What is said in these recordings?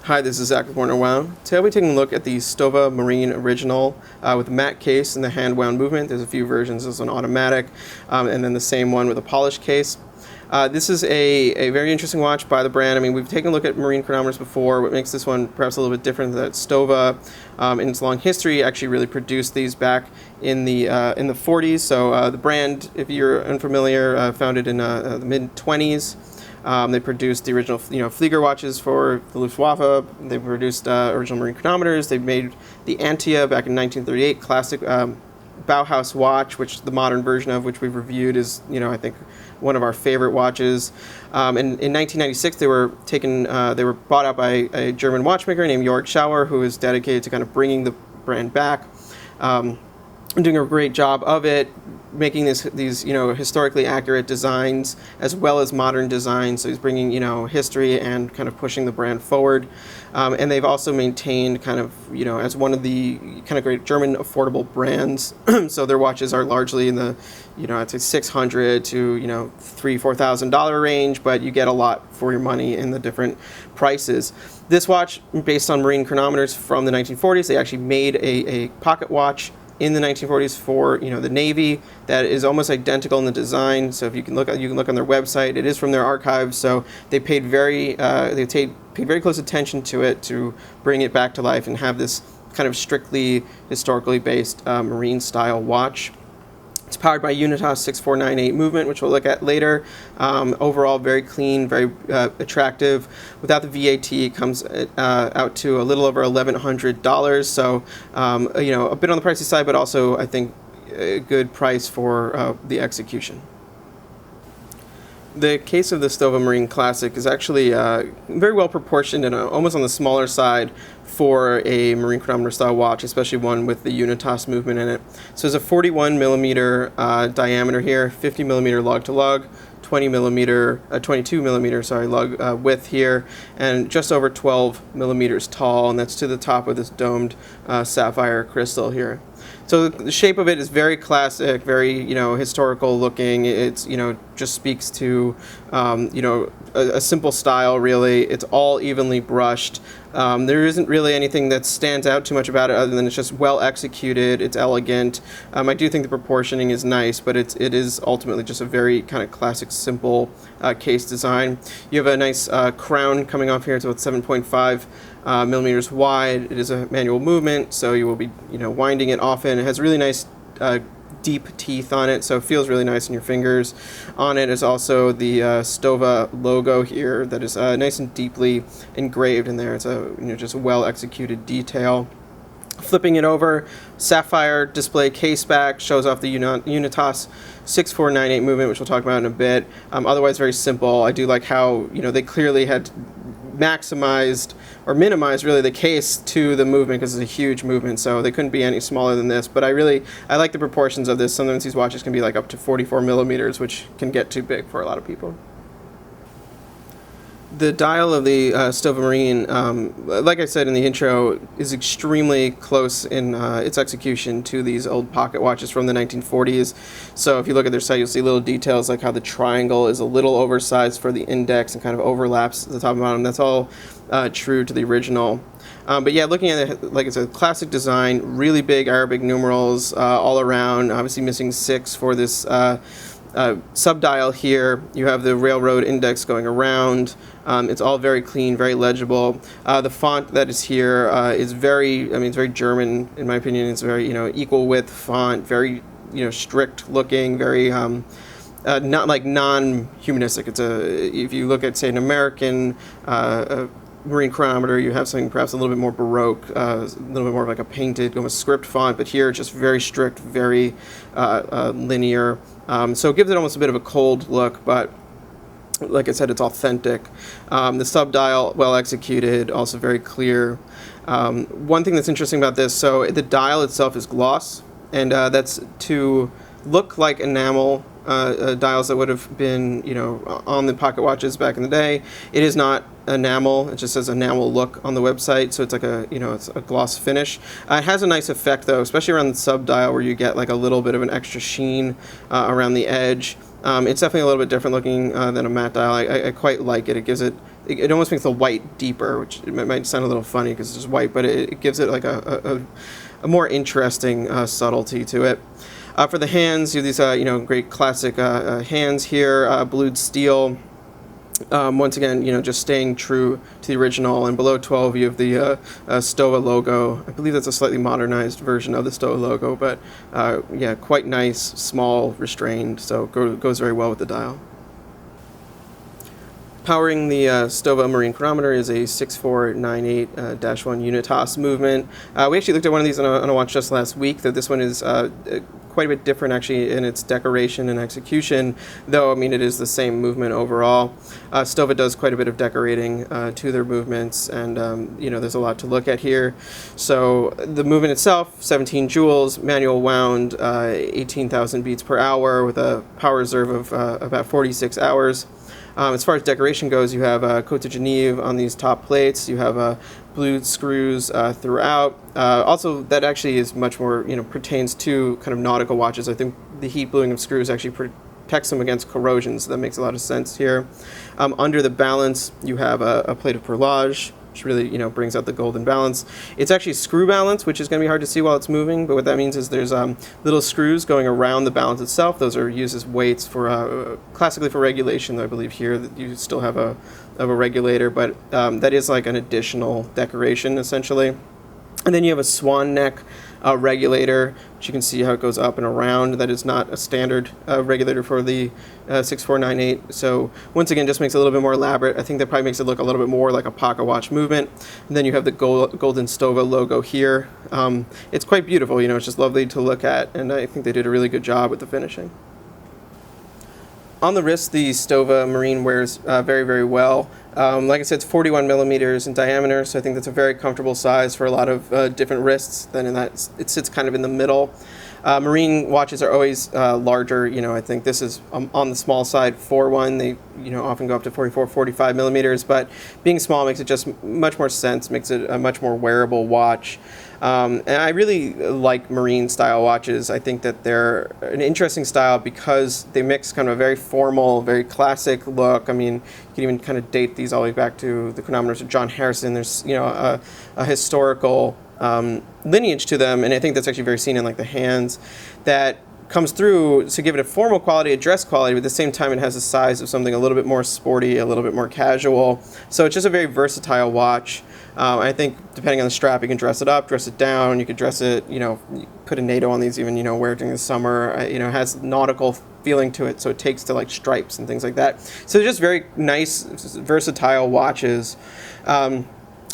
Hi, this is Zach with Worn&Wound. Today I'll be taking a look at the Stowa Marine Original with a matte case and the hand-wound movement. There's a few versions. There's an automatic and then the same one with a polished case. This is a very interesting watch by the brand. I mean, we've taken a look at marine chronometers before. What makes this one perhaps a little bit different is that Stowa, in its long history, actually really produced these back in the 40s. So the brand, if you're unfamiliar, founded in the mid-20s. They produced the original, Flieger watches for the Luftwaffe. They produced original marine chronometers. They made the Antia back in 1938, classic Bauhaus watch, which the modern version of which we've reviewed is, I think one of our favorite watches. And in 1996, they were bought out by a German watchmaker named Georg Schauer, who is dedicated to kind of bringing the brand back. Doing a great job of it, making these historically accurate designs as well as modern designs. So he's bringing history and kind of pushing the brand forward. And they've also maintained kind of as one of the kind of great German affordable brands. So their watches are largely in the I'd say $600 to $3,000-$4,000 range, but you get a lot for your money in the different prices. This watch, based on marine chronometers from the 1940s, they actually made a pocket watch in the 1940s for the Navy that is almost identical in the design. So if you can look on their website. It is from their archives. So they paid very close attention to it to bring it back to life and have this kind of strictly historically based marine style watch. It's powered by Unitas 6498 movement, which we'll look at later. Overall, very clean, very attractive. Without the VAT, it comes out to a little over $1,100. So, a bit on the pricey side, but also I think a good price for the execution. The case of the Stowa Marine Classic is actually very well proportioned and almost on the smaller side for a marine chronometer style watch, especially one with the Unitas movement in it. So there's a 41 millimeter diameter here, 50 millimeter lug to lug, 22 millimeter lug width here, and just over 12 millimeters tall, and that's to the top of this domed sapphire crystal here. So the shape of it is very classic, very historical looking. It's just speaks to a simple style really. It's all evenly brushed. There isn't really anything that stands out too much about it other than it's just well executed. It's elegant. I do think the proportioning is nice, but it is ultimately just a very kind of classic, simple case design. You have a nice crown coming off here. It's about 7.5 millimeters wide. It is a manual movement, so you will be winding it often. It has really nice deep teeth on it, so it feels really nice in your fingers. On it is also the Stowa logo here that is nice and deeply engraved in there. It's a just a well executed detail. Flipping it over, sapphire display case back shows off the Unitas 6498 movement, which we'll talk about in a bit. Otherwise, very simple. I do like how they clearly had maximized or minimized really the case to the movement because it's a huge movement, so they couldn't be any smaller than this. But I like the proportions of this. Sometimes these watches can be like up to 44 millimeters, which can get too big for a lot of people. The dial of the Stowa Marine, like I said in the intro, is extremely close in its execution to these old pocket watches from the 1940s. So if you look at their site, you'll see little details like how the triangle is a little oversized for the index and kind of overlaps the top and bottom. That's all true to the original. But yeah, looking at it, like it's a classic design, really big Arabic numerals all around, obviously missing 6 for this subdial here. You have the railroad index going around. It's all very clean, very legible. The font that is here is it's very German in my opinion. It's very equal width font, very strict looking, very not like non-humanistic. If you look at say an American marine chronometer, you have something perhaps a little bit more baroque, a little bit more like a painted, almost script font, but here it's just very strict, very linear. So it gives it almost a bit of a cold look, but like I said, it's authentic. The subdial, well executed, also very clear. One thing that's interesting about this, so the dial itself is gloss, and that's to look like enamel dials that would have been, on the pocket watches back in the day. It is not enamel. It just says enamel look on the website, so it's like it's a gloss finish. It has a nice effect though, especially around the sub dial where you get like a little bit of an extra sheen around the edge. It's definitely a little bit different looking than a matte dial. I quite like it. It gives it almost makes the white deeper, which it might sound a little funny because it's just white, but it gives it like a more interesting subtlety to it. For the hands, you have these great classic hands here, blued steel. Once again, just staying true to the original. And below 12, you have the Stowa logo. I believe that's a slightly modernized version of the Stowa logo, but yeah, quite nice, small, restrained, so goes very well with the dial. Powering the Stowa marine chronometer is a 6498-1 Unitas movement. We actually looked at one of these on a watch just last week, though this one is quite a bit different actually in its decoration and execution, though I mean it is the same movement overall. Stowa does quite a bit of decorating to their movements, and there's a lot to look at here. So the movement itself, 17 joules, manual wound, 18,000 beats per hour with a power reserve of about 46 hours. As far as decoration goes, you have Côte de Genève on these top plates. You have blued screws throughout. Also, that actually is much more, pertains to kind of nautical watches. I think the heat bluing of screws actually protects them against corrosion, so that makes a lot of sense here. Under the balance, you have a plate of perlage, which really, brings out the golden balance. It's actually screw balance, which is going to be hard to see while it's moving, but what that means is there's little screws going around the balance itself. Those are used as weights for, classically for regulation, though I believe here that you still have a regulator, but that is like an additional decoration, essentially. And then you have a swan neck regulator, which you can see how it goes up and around. That is not a standard regulator for the 6498. So once again, just makes it a little bit more elaborate. I think that probably makes it look a little bit more like a pocket watch movement. And then you have the golden Stowa logo here. It's quite beautiful, it's just lovely to look at, and I think they did a really good job with the finishing. On the wrist, the Stowa Marine wears very, very well. Like I said, it's 41 millimeters in diameter, so I think that's a very comfortable size for a lot of different wrists. Then in that, it sits kind of in the middle. Marine watches are always larger. I think this is on the small side for one. They often go up to 44, 45 millimeters, but being small makes it just much more sense, makes it a much more wearable watch. And I really like marine style watches. I think that they're an interesting style because they mix kind of a very formal, very classic look. I mean, you can even kind of date these all the way back to the chronometers of John Harrison. There's, a historical lineage to them, and I think that's actually very seen in like the hands that comes through to give it a formal quality, a dress quality, but at the same time it has the size of something a little bit more sporty, a little bit more casual. So it's just a very versatile watch. I think depending on the strap, you can dress it up, dress it down, you could dress it, you put a NATO on these even, wear it during the summer. It has nautical feeling to it, so it takes to like stripes and things like that. So they're just very nice, versatile watches.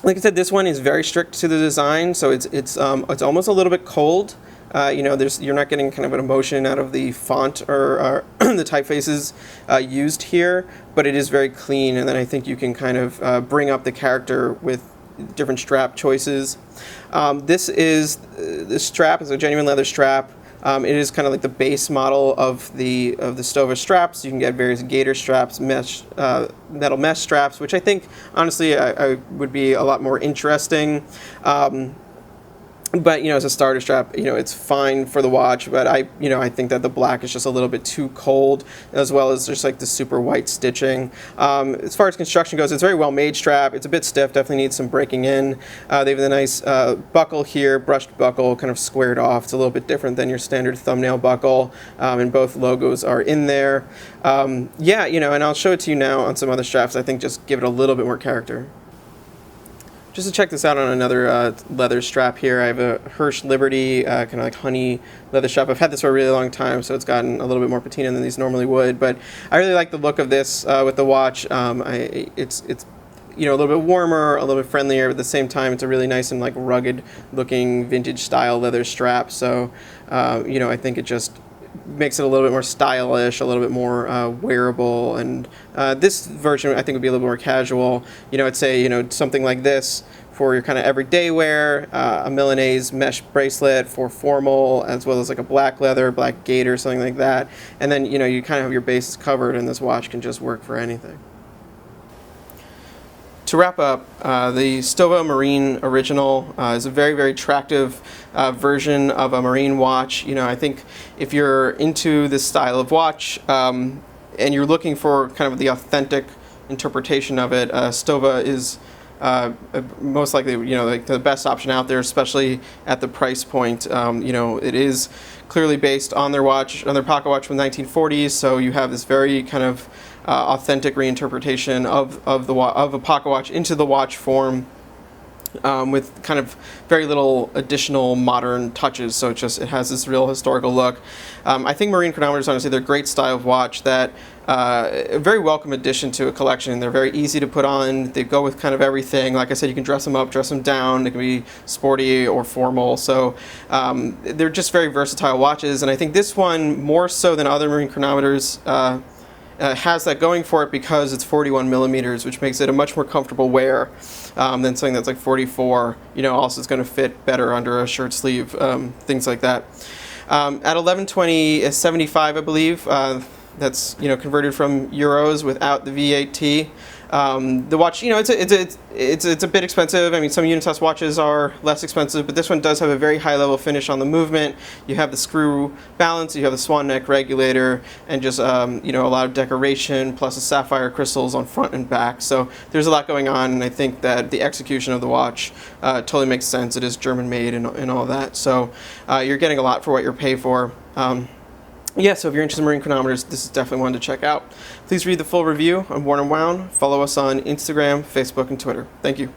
Like I said, this one is very strict to the design, so it's almost a little bit cold. You're not getting kind of an emotion out of the font or the typefaces used here, but it is very clean, and then I think you can kind of bring up the character with different strap choices. The strap is a genuine leather strap. It is kind of like the base model of the Stowa straps. You can get various gator straps, metal mesh straps, which I think honestly I would be a lot more interesting. But as a starter strap, it's fine for the watch. But I think that the black is just a little bit too cold, as well as just like the super white stitching. As far as construction goes, it's a very well made strap. It's a bit stiff, definitely needs some breaking in. They have a nice buckle here, brushed buckle, kind of squared off. It's a little bit different than your standard thumbnail buckle, and both logos are in there. And I'll show it to you now on some other straps. I think just give it a little bit more character. Just to check this out on another leather strap here, I have a Hirsch Liberty, kind of like honey leather strap. I've had this for a really long time, so it's gotten a little bit more patina than these normally would. But I really like the look of this with the watch. It's a little bit warmer, a little bit friendlier. But at the same time, it's a really nice and like rugged looking vintage style leather strap. So I think it just makes it a little bit more stylish, a little bit more wearable, and this version I think would be a little more casual. I'd say something like this for your kind of everyday wear, a Milanese mesh bracelet for formal, as well as like a black leather, black gaiter, something like that. And then, you know, you kind of have your bases covered, and this watch can just work for anything. To wrap up, the Stowa Marine Original is a very, very attractive version of a marine watch. You know, I think if you're into this style of watch and you're looking for kind of the authentic interpretation of it, Stowa is most likely, you know, like the best option out there, especially at the price point. You know, it is clearly based on their watch, on their pocket watch from the 1940s, so you have this very kind of authentic reinterpretation of a pocket watch into the watch form, with kind of very little additional modern touches. So it has this real historical look. I think marine chronometers, honestly, they're a great style of watch that a very welcome addition to a collection. They're very easy to put on. They go with kind of everything. Like I said, you can dress them up, dress them down. They can be sporty or formal. So they're just very versatile watches. And I think this one, more so than other marine chronometers, has that going for it because it's 41 millimeters, which makes it a much more comfortable wear than something that's like 44. You know, also it's going to fit better under a shirt sleeve, things like that. At 1120.75, I believe. That's, you know, converted from euros without the VAT. The watch, you know, it's a bit expensive. I mean, some Unitas watches are less expensive, but this one does have a very high level finish on the movement. You have the screw balance, you have the swan neck regulator, and just you know, a lot of decoration plus the sapphire crystals on front and back. So there's a lot going on, and I think that the execution of the watch totally makes sense. It is German made and all that. So you're getting a lot for what you're paid for. Yeah, so if you're interested in marine chronometers, this is definitely one to check out. Please read the full review on Worn&Wound. Follow us on Instagram, Facebook, and Twitter. Thank you.